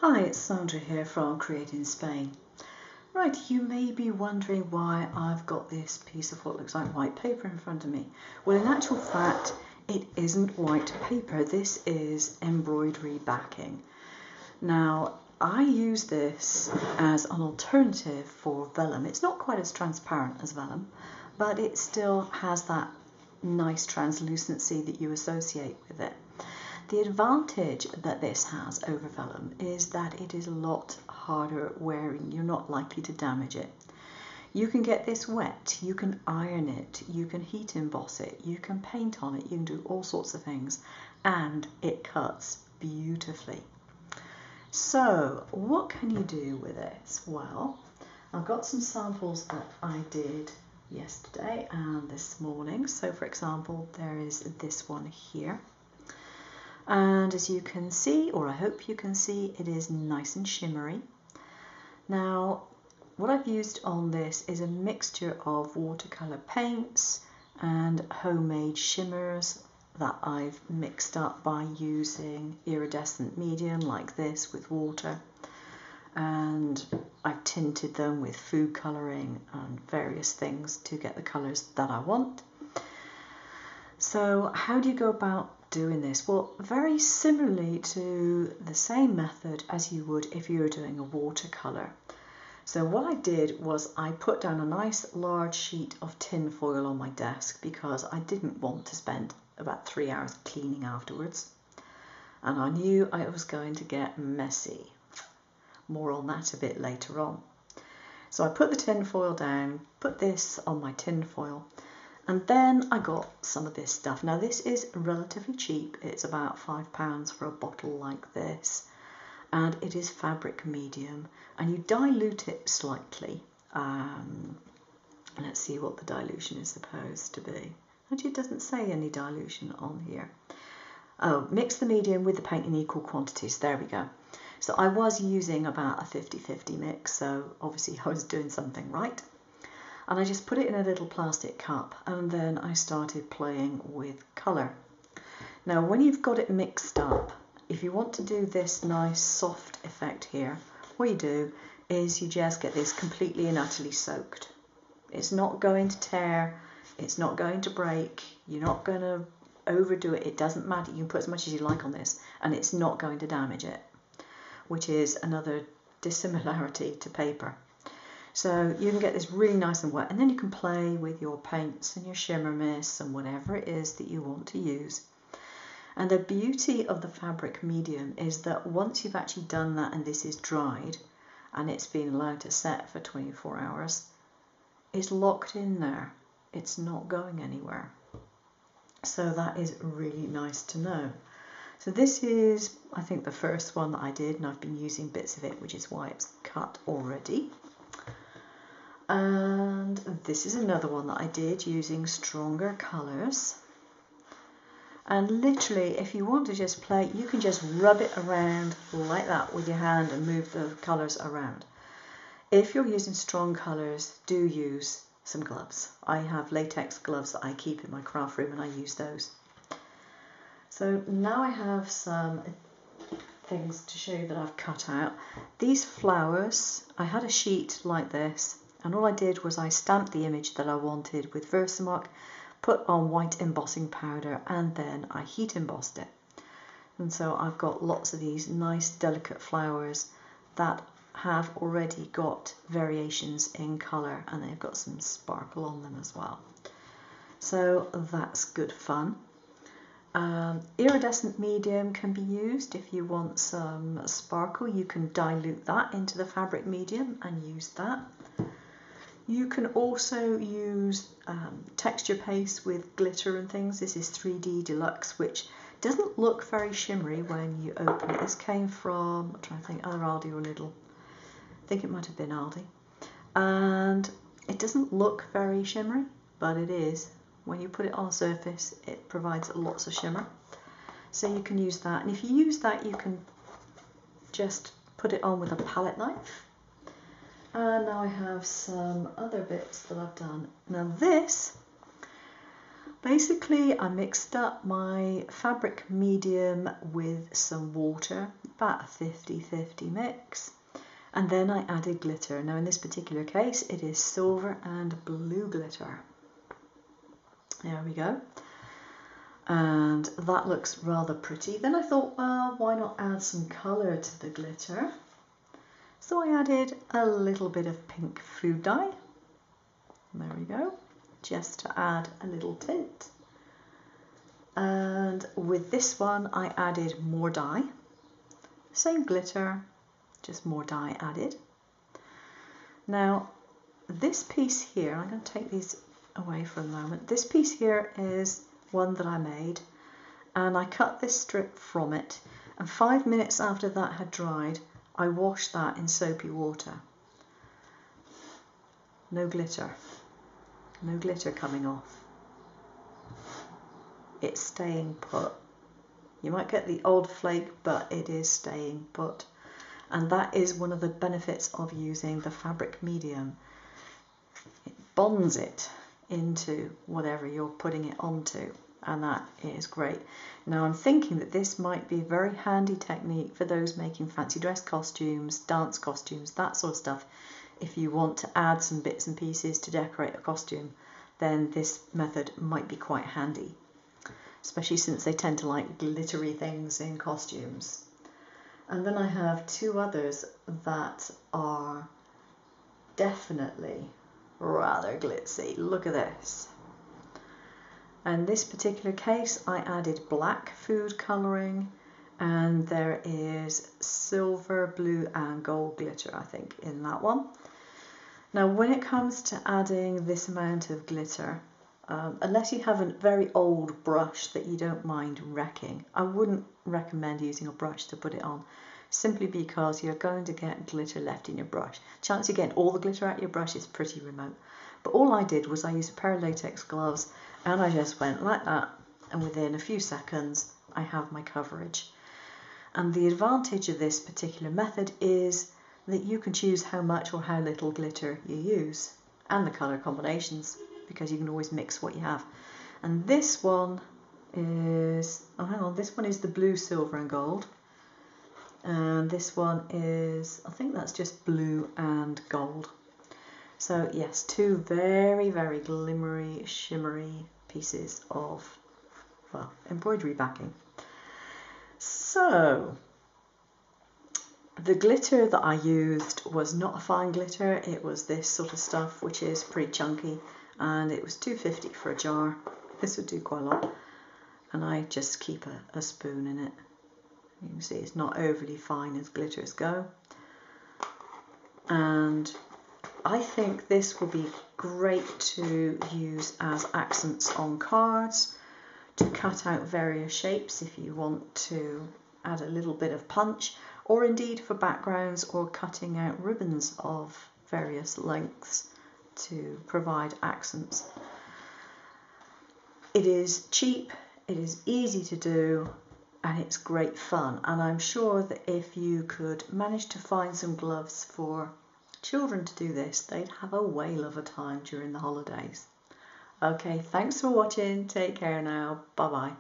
Hi, it's Sandra here from Create in Spain. Right, you may be wondering why I've got this piece of what looks like white paper in front of me. Well, in actual fact, it isn't white paper. This is embroidery backing. Now, I use this as an alternative for vellum. It's not quite as transparent as vellum, but it still has that nice translucency that you associate with it. The advantage that this has over vellum is that it is a lot harder wearing. You're not likely to damage it. You can get this wet, you can iron it, you can heat emboss it, you can paint on it, you can do all sorts of things, and it cuts beautifully. So what can you do with this? Well, I've got some samples that I did yesterday and this morning. So for example, there is this one here. And as you can see, or I hope you can see, it is nice and shimmery. Now, what I've used on this is a mixture of watercolour paints and homemade shimmers that I've mixed up by using iridescent medium like this with water. And I've tinted them with food colouring and various things to get the colours that I want. So how do you go about doing this? Well, very similarly to the same method as you would if you were doing a watercolour. So what I did was I put down a nice large sheet of tin foil on my desk because I didn't want to spend about 3 hours cleaning afterwards. And I knew I was going to get messy. More on that a bit later on. So I put the tin foil down, put this on my tin foil, and then I got some of this stuff. Now this is relatively cheap. It's about £5 for a bottle like this. And it is fabric medium. And you dilute it slightly. Let's see what the dilution is supposed to be. Actually, it doesn't say any dilution on here. Oh, mix the medium with the paint in equal quantities. There we go. So I was using about a 50-50 mix. So obviously I was doing something right. And I just put it in a little plastic cup and then I started playing with colour. Now when you've got it mixed up, if you want to do this nice soft effect here, what you do is you just get this completely and utterly soaked. It's not going to tear, it's not going to break, you're not going to overdo it, it doesn't matter, you can put as much as you like on this and it's not going to damage it, which is another dissimilarity to paper. So you can get this really nice and wet and then you can play with your paints and your shimmer mist and whatever it is that you want to use. And the beauty of the fabric medium is that once you've actually done that and this is dried and it's been allowed to set for 24 hours, it's locked in there. It's not going anywhere. So that is really nice to know. So this is, I think, the first one that I did and I've been using bits of it, which is why it's cut already. And this is another one that I did using stronger colours. And literally, if you want to just play, you can just rub it around like that with your hand and move the colours around. If you're using strong colours, do use some gloves. I have latex gloves that I keep in my craft room and I use those. So now I have some things to show you that I've cut out. These flowers, I had a sheet like this. And all I did was I stamped the image that I wanted with Versamark, put on white embossing powder, and then I heat embossed it. And so I've got lots of these nice delicate flowers that have already got variations in colour and they've got some sparkle on them as well. So that's good fun. Iridescent medium can be used if you want some sparkle. You can dilute that into the fabric medium and use that. You can also use texture paste with glitter and things. This is 3D Deluxe, which doesn't look very shimmery when you open it. This came from, I'm trying to think, either Aldi or Lidl. I think it might have been Aldi. And it doesn't look very shimmery, but it is. When you put it on a surface, it provides lots of shimmer. So you can use that. And if you use that, you can just put it on with a palette knife. And now I have some other bits that I've done. Now this, Basically, I mixed up my fabric medium with some water, about a 50-50 mix, and then I added glitter. Now in this particular case it is silver and blue glitter. There we go. And that looks rather pretty. Then I thought, well, why not add some colour to the glitter? So I added a little bit of pink food dye. There we go, just to add a little tint. And with this one I added more dye. Same glitter, just more dye added. Now this piece here, I'm going to take these away for a moment. This piece here is one that I made, and I cut this strip from it, and 5 minutes after that had dried I washed that in soapy water. No glitter coming off. It's staying put. You might get the odd flake, but it is staying put, and that is one of the benefits of using the fabric medium. It bonds it into whatever you're putting it onto, and that is great. Now I'm thinking that this might be a very handy technique for those making fancy dress costumes, dance costumes, that sort of stuff. If you want to add some bits and pieces to decorate a costume, then this method might be quite handy, especially since they tend to like glittery things in costumes. And then I have two others that are definitely rather glitzy. Look at this. In this particular case I added black food colouring, and there is silver, blue and gold glitter, I think, in that one. Now when it comes to adding this amount of glitter, unless you have a very old brush that you don't mind wrecking, I wouldn't recommend using a brush to put it on, simply because you're going to get glitter left in your brush. Chance of getting all the glitter out of your brush is pretty remote. But all I did was I used a pair of latex gloves, and I just went like that, and within a few seconds I have my coverage. And the advantage of this particular method is that you can choose how much or how little glitter you use, and the colour combinations, because you can always mix what you have. And this one is, oh hang on, this one is the blue, silver and gold. And this one is, I think that's just blue and gold. So yes, two very, very glimmery, shimmery pieces of, well, embroidery backing. So the glitter that I used was not a fine glitter, it was this sort of stuff which is pretty chunky, and it was $2.50 for a jar. This would do quite a lot, and I just keep a spoon in it. You can see it's not overly fine as glitters go, and I think this will be great to use as accents on cards, to cut out various shapes if you want to add a little bit of punch, or indeed for backgrounds or cutting out ribbons of various lengths to provide accents. It is cheap, it is easy to do, and it's great fun. And I'm sure that if you could manage to find some gloves for children to do this, they'd have a whale of a time during the holidays. Okay, thanks for watching. Take care now. Bye bye.